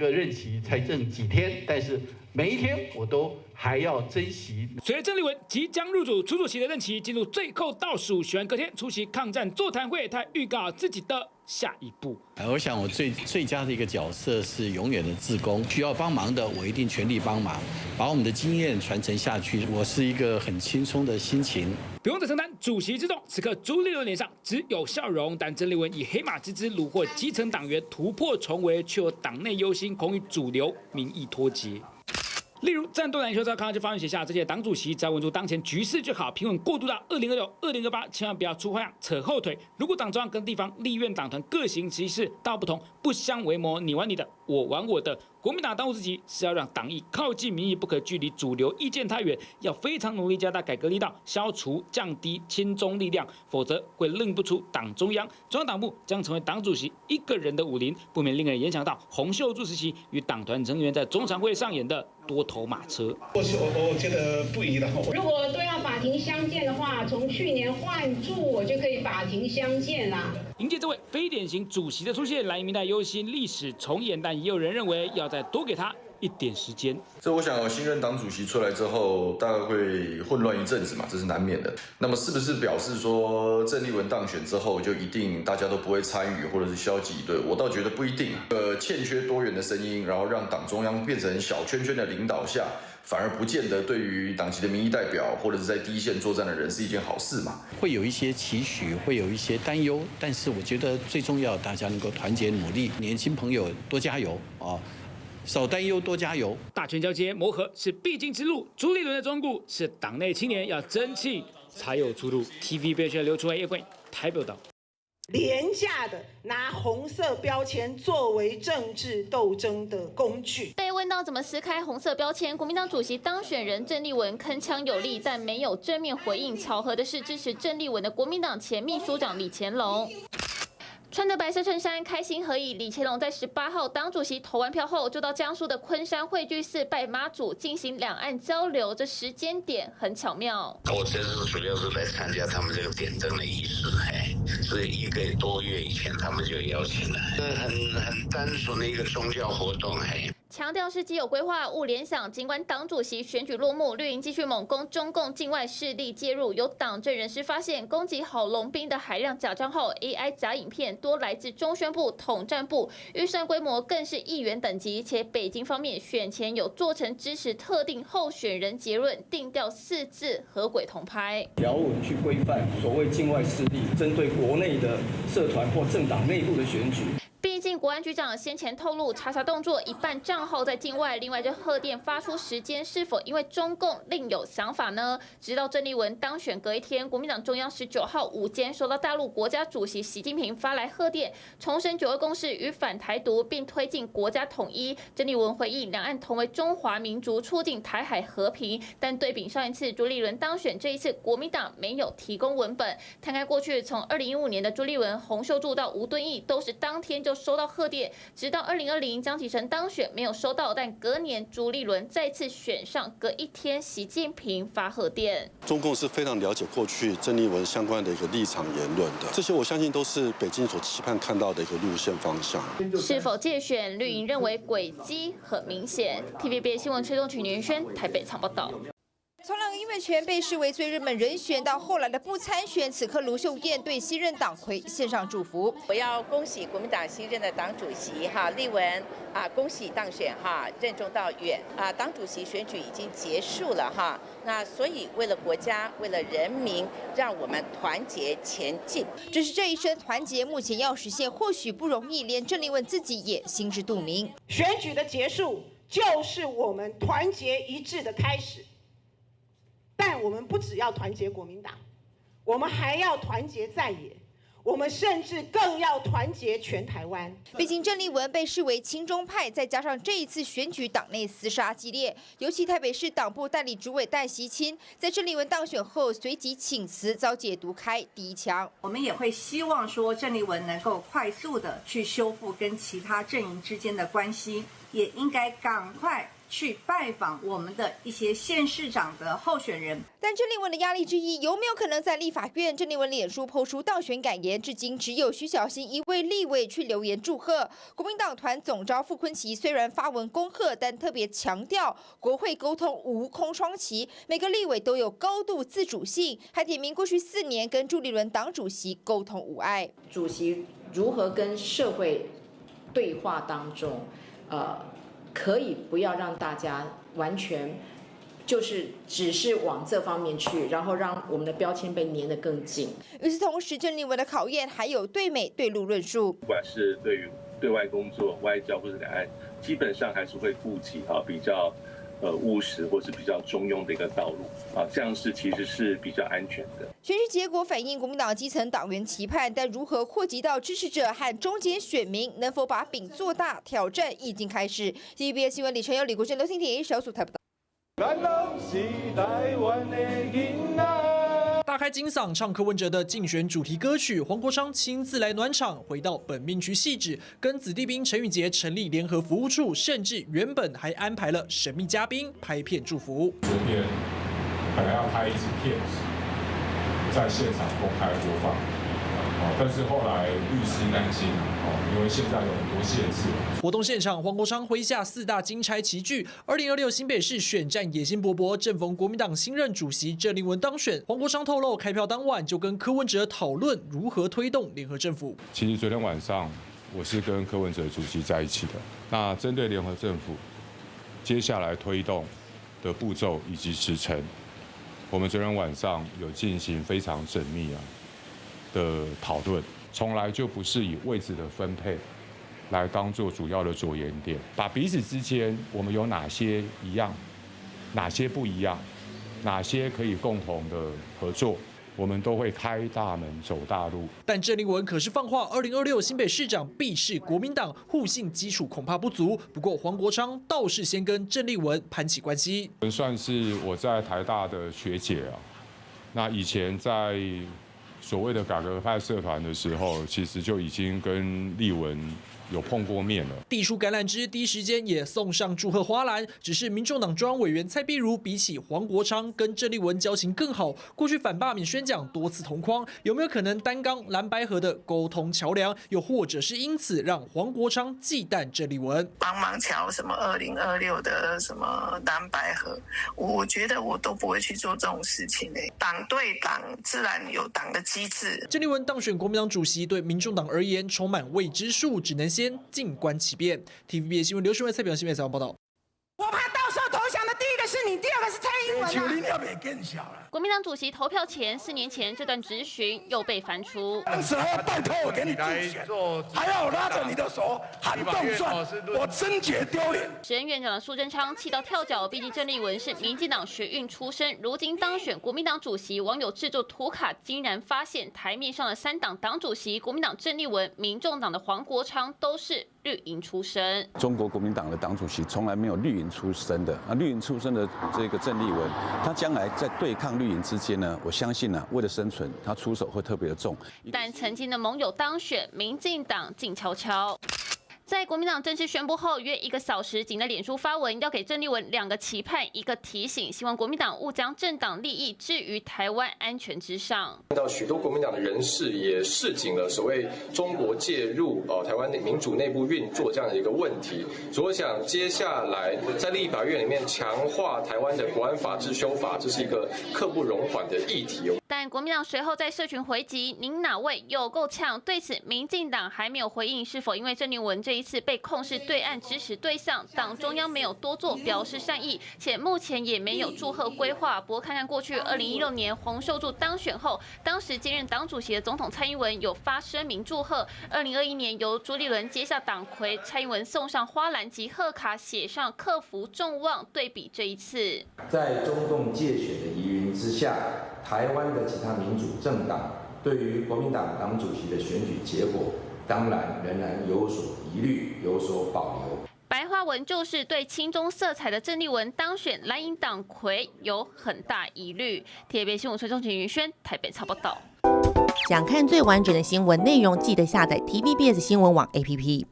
个任期才剩几天，但是每一天我都还要珍惜。随着郑丽文即将入主主席的任期进入最后倒数，选完隔天出席抗战座谈会，他预告自己的下一步。我想我最佳的一个角色是永远的志工，需要帮忙的我一定全力帮忙，把我们的经验传承下去。我是一个很轻松的心情，不用再承担主席之重。此刻朱立伦脸上只有笑容，但郑丽文以黑马之姿虏获基层党员，突破重围，却有党内忧心，恐与主流民意脱节。例如，战斗篮球在抗战发言写下，这届党主席只要稳住当前局势就好，平稳过渡到2026、2028，千万不要出花样、扯后腿。如果党中央跟地方立院党团各行其事，道不同，不相为谋，你玩你的，我玩我的。国民党当务之急是要让党意靠近民意，不可距离主流意见太远，要非常努力加大改革力道，消除降低亲中力量，否则会认不出党中央。中央党部将成为党主席一个人的武林，不免令人联想到洪秀柱时期与党团成员在中常会上演的多头马车。我觉得不宜的。如果都要法庭相见的话，从去年换柱我就可以法庭相见啦。迎接这位非典型主席的出现，蓝营民代忧心历史重演，但也有人认为要再多给他一点时间。这我想新任党主席出来之后，大概会混乱一阵子嘛，这是难免的。那么是不是表示说郑丽文当选之后就一定大家都不会参与，或者是消极以对？我倒觉得不一定。欠缺多元的声音，然后让党中央变成小圈圈的领导下，反而不见得对于党籍的民意代表或者是在第一线作战的人是一件好事嘛。会有一些期许，会有一些担忧，但是我觉得最重要，大家能够团结努力，年轻朋友多加油啊！少担忧，多加油。大权交接磨合是必经之路。朱立伦的忠告是党内青年要争气才有出路。TVBS 流出来叶慧台北报道。廉价的拿红色标签作为政治斗争的工具。被问到怎么撕开红色标签，国民党主席当选人郑丽文铿锵有力，但没有正面回应。巧合的是，支持郑丽文的国民党前秘书长李乾龙。穿着白色衬衫，开心合影。李乾龙在18号党主席投完票后，就到江苏的昆山汇聚寺拜妈祖，进行两岸交流。这时间点很巧妙。我这次主要是来参加他们这个点灯的仪式，是1个多月以前他们就邀请了，很单纯的一个宗教活动，强调是既有规划，勿联想。尽管党主席选举落幕，绿营继续猛攻中共境外势力介入。有党政人士发现，攻击郝龙斌的海量假账号、AI 假影片多来自中宣部、统战部，预算规模更是议员等级。且北京方面选前有做成支持特定候选人结论，定调4字和轨同拍。条文去规范所谓境外势力针对国内的社团或政党内部的选举。毕竟国安局长先前透露，查查动作一半账号在境外。另外，这贺电发出时间是否因为中共另有想法呢？直到郑丽文当选隔一天，国民党中央19号午间收到大陆国家主席习近平发来贺电，重申9·2共识与反台独，并推进国家统一。郑丽文回应，两岸同为中华民族，促进台海和平。但对比上一次朱立伦当选，这一次国民党没有提供文本。摊开过去，从2015年的朱立伦、洪秀柱到吴敦义，都是当天就收到贺电，直到2020江启臣当选没有收到，但隔年朱立伦再次选上，隔一天习近平发贺电。中共是非常了解过去郑丽文相关的一个立场言论的，这些我相信都是北京所期盼看到的一个路线方向。是否借选，绿营认为轨迹很明显。TVB 新闻崔东群、袁轩台北场报道。从两个音乐圈被视为最热门人选，到后来的不参选，此刻卢秀燕对新任党魁献上祝福。我要恭喜国民党新任的党主席立文恭喜当选任重道远党主席选举已经结束了那所以为了国家，为了人民，让我们团结前进。只是这一生团结，目前要实现或许不容易，连郑丽文自己也心知肚明。选举的结束就是我们团结一致的开始。但我们不只要团结国民党，我们还要团结在野，我们甚至更要团结全台湾。毕竟郑丽文被视为亲中派，再加上这一次选举党内厮杀激烈，尤其台北市党部代理主委戴锡钦在郑丽文当选后随即请辞，遭解读开第一枪。我们也会希望说郑丽文能够快速的去修复跟其他阵营之间的关系，也应该赶快去拜访我们的一些县市长的候选人。但郑丽文的压力之一，有没有可能在立法院？郑丽文脸书抛出当选感言，至今只有徐小新一位立委去留言祝贺。国民党团总召傅崑萁虽然发文恭贺，但特别强调国会沟通无空窗期，每个立委都有高度自主性，还点名过去4年跟朱立伦党主席沟通无碍。主席如何跟社会对话当中，可以不要让大家完全只是往这方面去，然后让我们的标签被粘得更紧。与此同时，郑丽文的考验还有对美对陆论述，不管是对于对外工作、外交或者两岸，基本上还是会顾及比较务实或是比较中庸的一个道路这样其实是比较安全的。选举结果反映国民党基层党员期盼，但如何祸及到支持者和中间选民，能否把饼做大，挑战已经开始。TVBS 新闻李晨佑、李国珍、刘欣婷小组台报道。大开金嗓唱柯文哲的竞选主题歌曲，黄国昌亲自来暖场，回到本命区汐止，跟子弟兵陈宇杰成立联合服务处，甚至原本还安排了神秘嘉宾拍片祝福。昨天本来要拍一支片，在现场公开播放，但是后来律师担心，因为现在有很多限制。活动现场，黄国昌麾下4大金钗齐聚。2026新北市选战野心勃勃，正逢国民党新任主席郑丽文当选。黄国昌透露，开票当晚就跟柯文哲讨论如何推动联合政府。其实昨天晚上我是跟柯文哲主席在一起的。那针对联合政府接下来推动的步骤以及时程，我们昨天晚上有进行非常缜密的讨论，从来就不是以位置的分配来当做主要的着眼点，把彼此之间我们有哪些一样，哪些不一样，哪些可以共同的合作，我们都会开大门走大路。但郑丽文可是放话，2026新北市长必是国民党，互信基础恐怕不足。不过黄国昌倒是先跟郑丽文攀起关系，算是我在台大的学姐那以前在所谓的改革派社团的时候，其实就已经跟丽文有碰过面了。递出橄榄枝，第一时间也送上祝贺花篮。只是民众党中央委员蔡壁如比起黄国昌跟郑丽文交情更好，过去反罢免宣讲多次同框，有没有可能担纲蓝白合的沟通桥梁？又或者是因此让黄国昌忌惮郑丽文，帮忙瞧什么2026的什么蓝白合？我觉得我都不会去做这种事情党对党自然有党的机制。郑丽文当选国民党主席，对民众党而言充满未知数，只能先静观其变。TVBS 新闻刘诗伟、蔡表新闻采访报道。我怕到时候投降的第一个是你，第二个是蔡英文国民党主席投票前4年前这段质询又被翻出。当时还要拜托我给你助选，还要拉着你的手喊动算，我真觉丢脸。时任院长的苏贞昌气到跳脚，毕竟郑丽文是民进党学运出身，如今当选国民党主席，网友制作图卡竟然发现台面上的3党党主席，国民党郑丽文、民众党的黄国昌都是绿营出身。中国国民党的党主席从来没有绿营出身的，绿营出身的这个郑丽文，他将来在对抗绿营之间呢，我相信为了生存，他出手会特别的重。但曾经的盟友当选，民进党静悄悄。在国民党正式宣布后，约1个小时，仅在脸书发文，要给郑丽文2个期盼，1个提醒，希望国民党勿将政党利益置于台湾安全之上。看到许多国民党的人士也示警了所谓中国介入台湾民主内部运作这样的一个问题，所以我想接下来在立法院里面强化台湾的国安法治修法，这是一个刻不容缓的议题。但国民党随后在社群回击：“您哪位有够呛？”对此，民进党还没有回应是否因为郑丽文这一次被控是对岸支持对象，党中央没有多做表示善意，且目前也没有祝贺规划。不过看看过去2016年洪秀柱当选后，当时兼任党主席的总统蔡英文有发声明祝贺。2021年由朱立伦接下党魁，蔡英文送上花篮及贺卡，写上克服众望。对比这一次，在中共介选的疑云之下，台湾的其他民主政党对于国民党党主席的选举结果，当然仍然有所疑虑，有所保留。白话文就是对亲中色彩的郑丽文当选蓝营党魁有很大疑虑。TVBS 新闻崔仲晴、云轩台北采报道。想看最完整的新闻内容，记得下载 TVBS 新闻网 APP。